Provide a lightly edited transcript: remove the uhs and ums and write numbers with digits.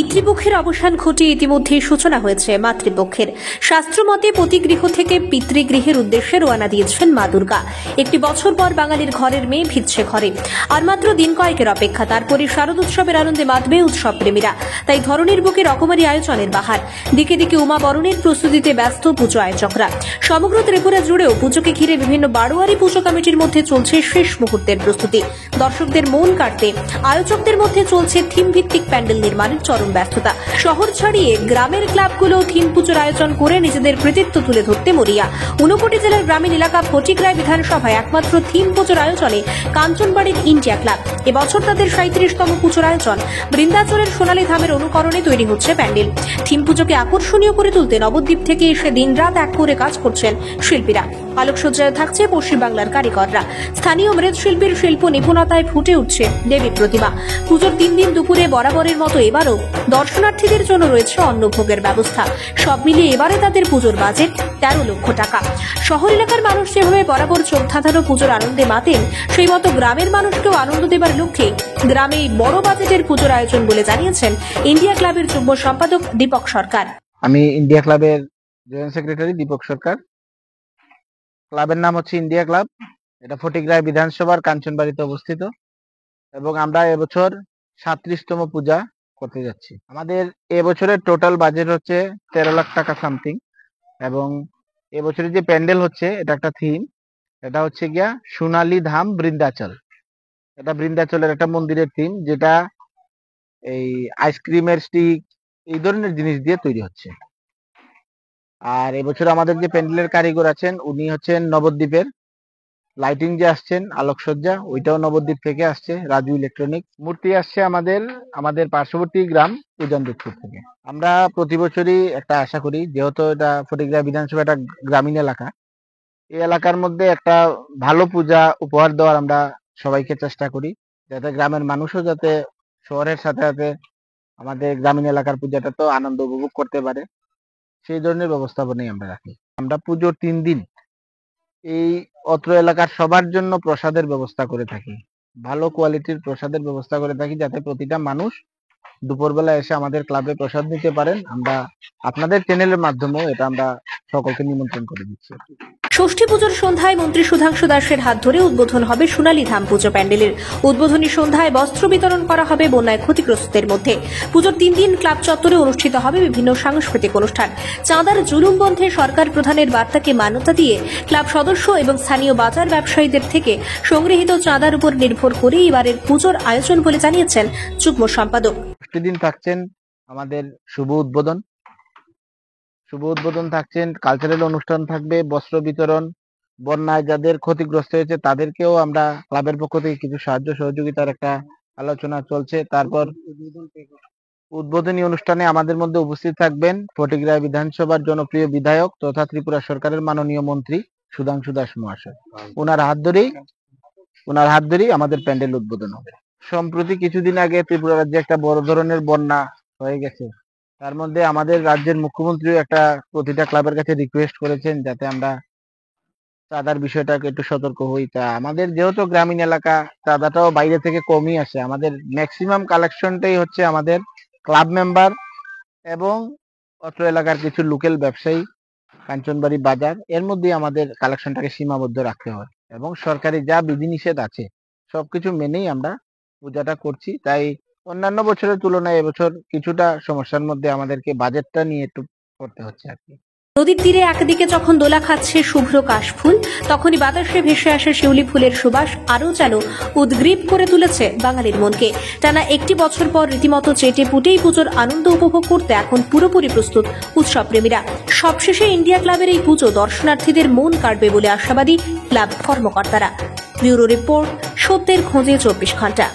পিতৃপক্ষের অবসান ঘটিয়ে ইতিমধ্যেই সূচনা হয়েছে মাতৃপক্ষের। শাস্ত্রমতে পতিগৃহ থেকে পিতৃগৃহের উদ্দেশ্যে রওনা দিয়েছেন মা দুর্গা। একটি বছর পর বাঙালির ঘরের মেয়ে ভিড়ছে ঘরে। আর মাত্র দিন কয়েকের অপেক্ষা, তারপরে শারদ উৎসবের আনন্দে মাতবে উৎসব প্রেমীরা। তাই ধরনের বুকে রকমারি আয়োজনের বাহার। দিকে দিকে উমা বরণের প্রস্তুতিতে ব্যস্ত পুজো আয়োজকরা। সমগ্র ত্রিপুরা জুড়েও পুজোকে ঘিরে বিভিন্ন বারোয়ারি পুজো কমিটির মধ্যে চলছে শেষ মুহূর্তের প্রস্তুতি। দর্শকদের মন কাটতে আয়োজকদের মধ্যে চলছে থিম ভিত্তিক প্যান্ডেল নির্মাণের চরম ব্যস্ততা। শহর ছাড়িয়ে গ্রামের ক্লাবগুলো থিম পুজোর আয়োজন করে নিজেদের কৃতিত্ব তুলে ধরতে মরিয়া। ঊনকোটি জেলার গ্রামীণ এলাকা ফটিকরায় বিধানসভায় একমাত্র থিম পুজোর আয়োজনে কাঞ্চনবাড়ির ইন্ডিয়া ক্লাব। এবছর তাদের 37তম পুজোর আয়োজন। বৃন্দাচলের সোনালী ধামের অনুকরণে তৈরি হচ্ছে প্যান্ডেল। থিম পুজোকে আকর্ষণীয় করে তুলতে নবদ্বীপ থেকে এসে দিনরাত এক করে কাজ করছেন শিল্পীরা। আলোকসজ্জায় থাকছে পশ্চিমবাংলার কারিগররা। স্থানীয় মৃৎশিল্পীর শিল্প নিপুণতায় ফুটে উঠছে দেবীর প্রতিমা। পুজোর 3 দিন দুপুরে বরাবরের মতো এবারও দর্শনার্থীদের জন্য রয়েছে অন্নভোগের ব্যবস্থা। সব মিলিয়ে এবারে তাদের পুজোর বাজেট 13 লক্ষ টাকা। শহর এলাকার মানুষ যেভাবে বরাবর চোখ ধাঁধানো পুজোর আনন্দে মাতেন, সেই মতো গ্রামের মানুষকেও আনন্দ দেবার লক্ষ্যে গ্রামে বড় বাজেটের পুজোর আয়োজন বলে জানিয়েছেন ইন্ডিয়া ক্লাবের যুগ্ম সম্পাদক দীপক সরকার। আমি ইন্ডিয়া ক্লাবের জয়েন্ট সেক্রেটারি দীপক সরকার। ক্লাবের নাম হচ্ছে ইন্ডিয়া ক্লাব। এটা ফটিকরায় বিধানসভার কাঞ্চনবাড়িতে অবস্থিত এবং আমরা এবছর 37তম পূজা করতে যাচ্ছি। আমাদের এবছরের টোটাল বাজেট হচ্ছে 13 লাখ টাকা সামথিং। এবং এবছরের যে প্যান্ডেল হচ্ছে, এটা একটা থিম। এটা হচ্ছে গিয়া সোনালী ধাম বৃন্দাচল। এটা বৃন্দাচলের একটা মন্দিরের থিম, যেটা এই আইসক্রিমের স্টিক এই ধরনের জিনিস দিয়ে তৈরি হচ্ছে। আর এবছর আমাদের যে প্যান্ডেলের কারিগর আছেন, উনি হচ্ছেন নবদ্বীপের। লাইটিং যে আসছেন, আলোকসজ্জা, ওইটাও নবদ্বীপ থেকে আসছে, রাজু ইলেকট্রনিক্স। মূর্তি আসছে আমাদের পার্শ্ববর্তী গ্রাম উজানদীপুর থেকে। আমরা প্রতি বছরই একটা আশা করি, যেহেতু এটা ফটিকরায় বিধানসভা একটা গ্রামীণ এলাকা, এই এলাকার মধ্যে একটা ভালো পূজা উপহার দেওয়ার আমরা সবাইকে চেষ্টা করি, যাতে গ্রামের মানুষও যাতে শহরের সাথে সাথে আমাদের গ্রামীণ এলাকার পূজাটা তো আনন্দ উপভোগ করতে পারে, সেই ধরনের ব্যবস্থাপনাই আমরা রাখি। আমরা পুজোর 3 দিন এই অত্র এলাকার সবার জন্য প্রসাদের ব্যবস্থা করে থাকি। ভালো কোয়ালিটির প্রসাদের ব্যবস্থা করে থাকি, যাতে প্রতিটা মানুষ দুপুরবেলা এসে আমাদের ক্লাবে প্রসাদ নিতে পারেন। আমরা আপনাদের চ্যানেলের মাধ্যমেও এটা আমরা সকলকে নিমন্ত্রণ করে দিচ্ছি। ষষ্ঠী পুজোর সন্ধ্যায় মন্ত্রী সুধাংশু দাসের হাত ধরে উদ্বোধন হবে সোনালী ধাম পুজো প্যান্ডেলের। উদ্বোধনী সন্ধ্যায় বস্ত্র বিতরণ করা হবে বন্যায় ক্ষতিগ্রস্তদের মধ্যে। পুজোর 3 দিন ক্লাব চত্বরে অনুষ্ঠিত হবে বিভিন্ন সাংস্কৃতিক অনুষ্ঠান। চাঁদার জুলুম বন্ধে সরকার প্রধানের বার্তাকে মান্যতা দিয়ে ক্লাব সদস্য এবং স্থানীয় বাজার ব্যবসায়ীদের থেকে সংগৃহীত চাঁদার উপর নির্ভর করে এবারের পুজোর আয়োজন বলে জানিয়েছেন যুগ্ম সম্পাদক। দিন থাকছেন আমাদের শুভ উদ্বোধন থাকছেন, কালচারাল অনুষ্ঠান থাকবে, বস্ত্র বিতরণ, বন্যায় যাদের ক্ষতিগ্রস্ত হয়েছে তাদেরকেও আমরা ক্লাবের পক্ষ থেকে কিছু সাহায্য সহযোগিতার একটা আলোচনা চলছে। তারপর উদ্বোধনী অনুষ্ঠানে আমাদের মধ্যে উপস্থিত থাকবেন ফটিকরায় বিধানসভার জনপ্রিয় বিধায়ক তথা ত্রিপুরা সরকারের মাননীয় মন্ত্রী সুধাংশু দাস মহাশয়। ওনার হাত ধরেই আমাদের প্যান্ডেল উদ্বোধন হবে। সম্প্রতি কিছুদিন আগে ত্রিপুরা রাজ্যে একটা বড় ধরনের বন্যা হয়ে গেছে। তার মধ্যে আমাদের রাজ্যের মুখ্যমন্ত্রীও একটা প্রতিটা ক্লাবের কাছে রিকোয়েস্ট করেছেন, যাতে আমরা চাঁদার বিষয়টাকে একটু সতর্ক হই। তা আমাদের যেহেতু গ্রামীণ এলাকা, চাঁদাটাও বাইরে থেকে কমই আসে। আমাদের ম্যাক্সিমাম কালেকশনটাই হচ্ছে আমাদের ক্লাব মেম্বার এবং অত্র এলাকার কিছু লোকাল ব্যবসায়ী, কাঞ্চনবাড়ি বাজার, এর মধ্যে আমাদের কালেকশনটাকে সীমাবদ্ধ রাখতে হয় এবং সরকারি যা বিধিনিষেধ আছে সবকিছু মেনেই আমরা পূজাটা করছি। তাই অন্যান্য বছরের তুলনায় এবছর কিছুটা সমস্যার মধ্যে আমাদেরকে বাজেটটা নিয়ে একটু করতে হচ্ছে আর কি। নদীর তীরে একদিকে যখন দোলা খাচ্ছে শুভ্র কাশফুল, তখনই বাতাসে ভেসে আসে শিউলি ফুলের সুবাস আরও যেন উদ্গ্রীব করে তুলেছে বাঙালির মনকে। টানা 1 বছর পর রীতিমতো চেটে পুটেই পুজোর আনন্দ উপভোগ করতে এখন পুরোপুরি প্রস্তুত উৎসব প্রেমীরা। সবশেষে ইন্ডিয়া ক্লাবের এই পুজো দর্শনার্থীদের মন কাড়বে বলে আশাবাদী ক্লাব কর্মকর্তারা। ব্যুরো রিপোর্ট, সত্যের খোঁজে 24 ঘন্টা।